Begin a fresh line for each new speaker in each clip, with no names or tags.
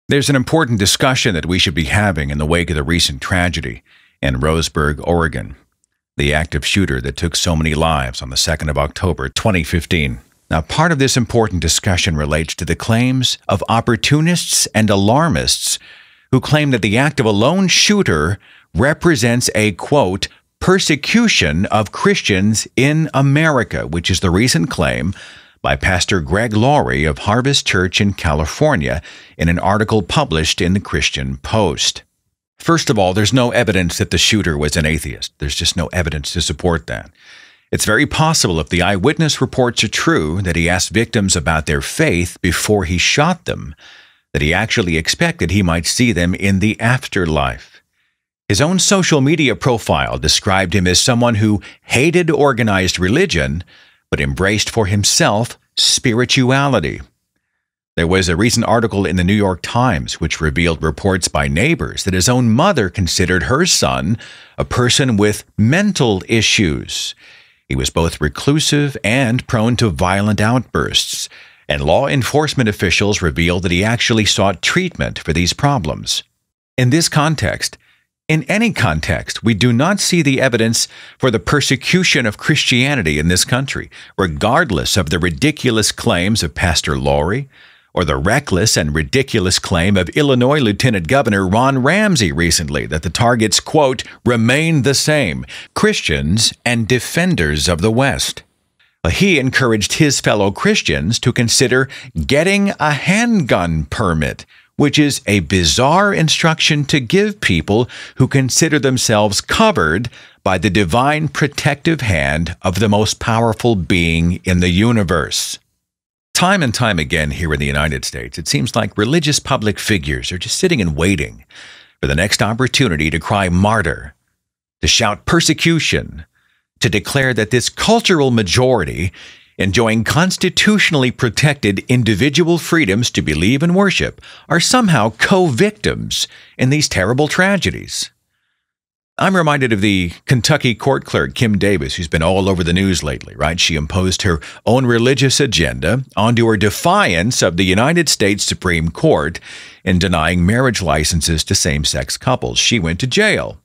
There's an important discussion that we should be having in the wake of the recent tragedy in Roseburg, Oregon, the active shooter that took so many lives on the 2nd of October, 2015. Now, part of this important discussion relates to the claims of opportunists and alarmists who claim that the act of a lone shooter represents a, quote, persecution of Christians in America, which is the recent claim by Pastor Greg Laurie of Harvest Church in California in an article published in the Christian Post. First of all, there's no evidence that the shooter was an atheist. There's just no evidence to support that. It's very possible, if the eyewitness reports are true, that he asked victims about their faith before he shot them, that he actually expected he might see them in the afterlife. His own social media profile described him as someone who hated organized religion, but embraced for himself spirituality. There was a recent article in the New York Times which revealed reports by neighbors that his own mother considered her son a person with mental issues. He was both reclusive and prone to violent outbursts, and law enforcement officials revealed that he actually sought treatment for these problems. In this context, in any context, we do not see the evidence for the persecution of Christianity in this country, regardless of the ridiculous claims of Pastor Laurie or the reckless and ridiculous claim of Illinois Lieutenant Governor Ron Ramsey recently that the targets, quote, remain the same, Christians and defenders of the West. He encouraged his fellow Christians to consider getting a handgun permit, which is a bizarre instruction to give people who consider themselves covered by the divine protective hand of the most powerful being in the universe. Time and time again here in the United States, it seems like religious public figures are just sitting and waiting for the next opportunity to cry martyr, to shout persecution, to declare that this cultural majority enjoying constitutionally protected individual freedoms to believe and worship are somehow co-victims in these terrible tragedies. I'm reminded of the Kentucky court clerk, Kim Davis, who's been all over the news lately, right? She imposed her own religious agenda onto her defiance of the United States Supreme Court in denying marriage licenses to same-sex couples. She went to jail.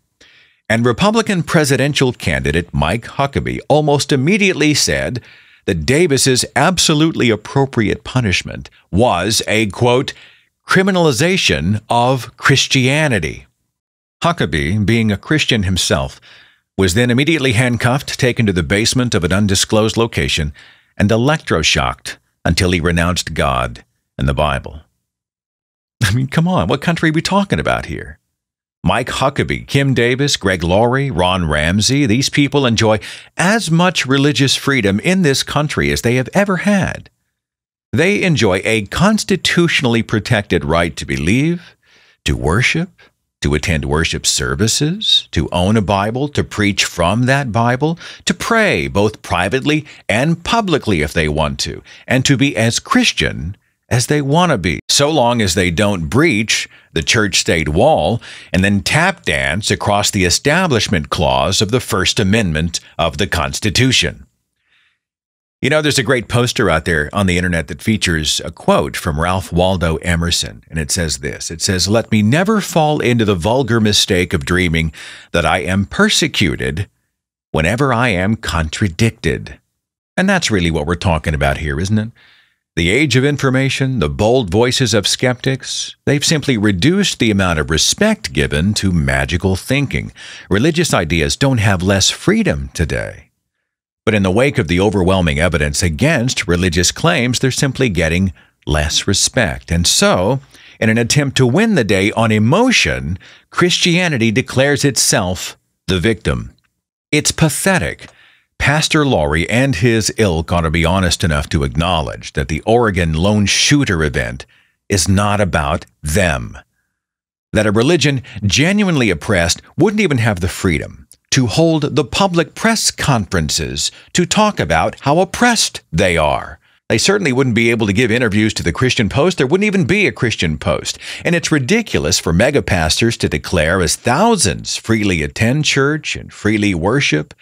And Republican presidential candidate Mike Huckabee almost immediately said that Davis's absolutely appropriate punishment was a, quote, criminalization of Christianity. Huckabee, being a Christian himself, was then immediately handcuffed, taken to the basement of an undisclosed location, and electroshocked until he renounced God and the Bible. I mean, come on, what country are we talking about here? Mike Huckabee, Kim Davis, Greg Laurie, Ron Ramsey, these people enjoy as much religious freedom in this country as they have ever had. They enjoy a constitutionally protected right to believe, to worship, to attend worship services, to own a Bible, to preach from that Bible, to pray both privately and publicly if they want to, and to be as Christian as they want to be, so long as they don't breach the church-state wall and then tap dance across the Establishment Clause of the First Amendment of the Constitution. You know, there's a great poster out there on the internet that features a quote from Ralph Waldo Emerson, and it says this. It says, "Let me never fall into the vulgar mistake of dreaming that I am persecuted whenever I am contradicted." And that's really what we're talking about here, isn't it? The age of information, the bold voices of skeptics, they've simply reduced the amount of respect given to magical thinking. Religious ideas don't have less freedom today. But in the wake of the overwhelming evidence against religious claims, they're simply getting less respect. And so, in an attempt to win the day on emotion, Christianity declares itself the victim. It's pathetic. Pastor Laurie and his ilk ought to be honest enough to acknowledge that the Oregon lone shooter event is not about them. That a religion genuinely oppressed wouldn't even have the freedom to hold the public press conferences to talk about how oppressed they are. They certainly wouldn't be able to give interviews to the Christian Post. There wouldn't even be a Christian Post. And it's ridiculous for megapastors to declare, as thousands freely attend church and freely worship,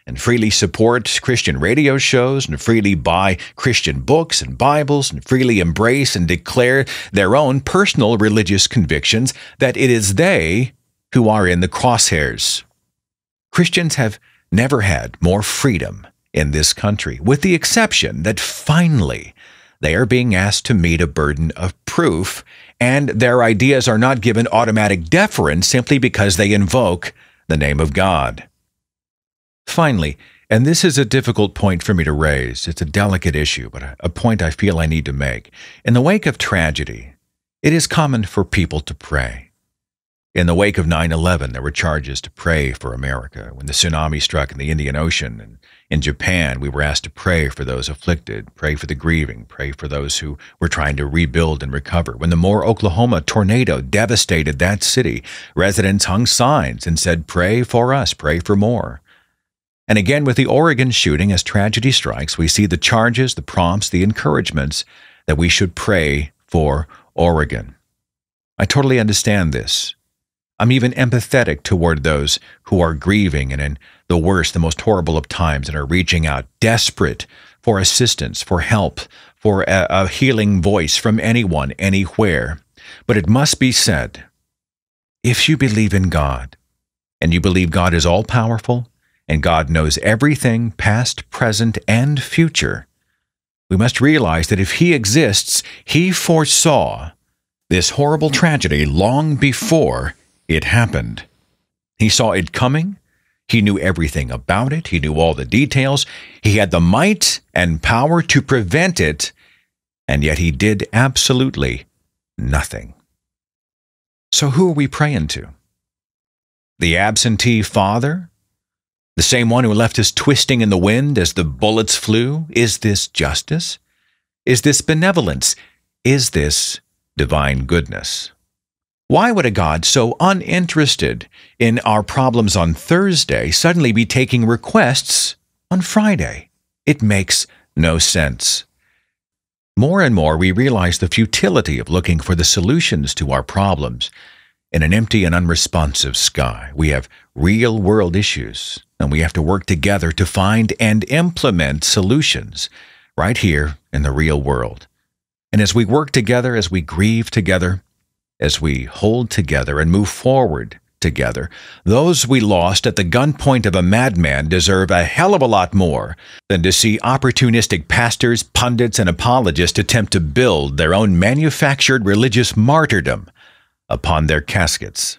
and freely support Christian radio shows and freely buy Christian books and Bibles and freely embrace and declare their own personal religious convictions, that it is they who are in the crosshairs. Christians have never had more freedom in this country, with the exception that finally they are being asked to meet a burden of proof, and their ideas are not given automatic deference simply because they invoke the name of God. Finally, and this is a difficult point for me to raise, it's a delicate issue, but a point I feel I need to make. In the wake of tragedy, it is common for people to pray. In the wake of 9/11, there were charges to pray for America. When the tsunami struck in the Indian Ocean and in Japan, we were asked to pray for those afflicted, pray for the grieving, pray for those who were trying to rebuild and recover. When the Moore, Oklahoma tornado devastated that city, residents hung signs and said, "Pray for us, pray for more." And again, with the Oregon shooting, as tragedy strikes, we see the charges, the prompts, the encouragements that we should pray for Oregon. I totally understand this. I'm even empathetic toward those who are grieving and in the worst, the most horrible of times, and are reaching out, desperate for assistance, for help, for a healing voice from anyone, anywhere. But it must be said, if you believe in God, and you believe God is all-powerful, and God knows everything, past, present, and future, we must realize that if He exists, He foresaw this horrible tragedy long before it happened. He saw it coming. He knew everything about it. He knew all the details. He had the might and power to prevent it, and yet He did absolutely nothing. So who are we praying to? The absentee father? The same one who left us twisting in the wind as the bullets flew? Is this justice? Is this benevolence? Is this divine goodness? Why would a God so uninterested in our problems on Thursday suddenly be taking requests on Friday? It makes no sense. More and more, we realize the futility of looking for the solutions to our problems in an empty and unresponsive sky. We have real-world issues, and we have to work together to find and implement solutions right here in the real world. And as we work together, as we grieve together, as we hold together and move forward together, those we lost at the gunpoint of a madman deserve a hell of a lot more than to see opportunistic pastors, pundits, and apologists attempt to build their own manufactured religious martyrdom upon their caskets.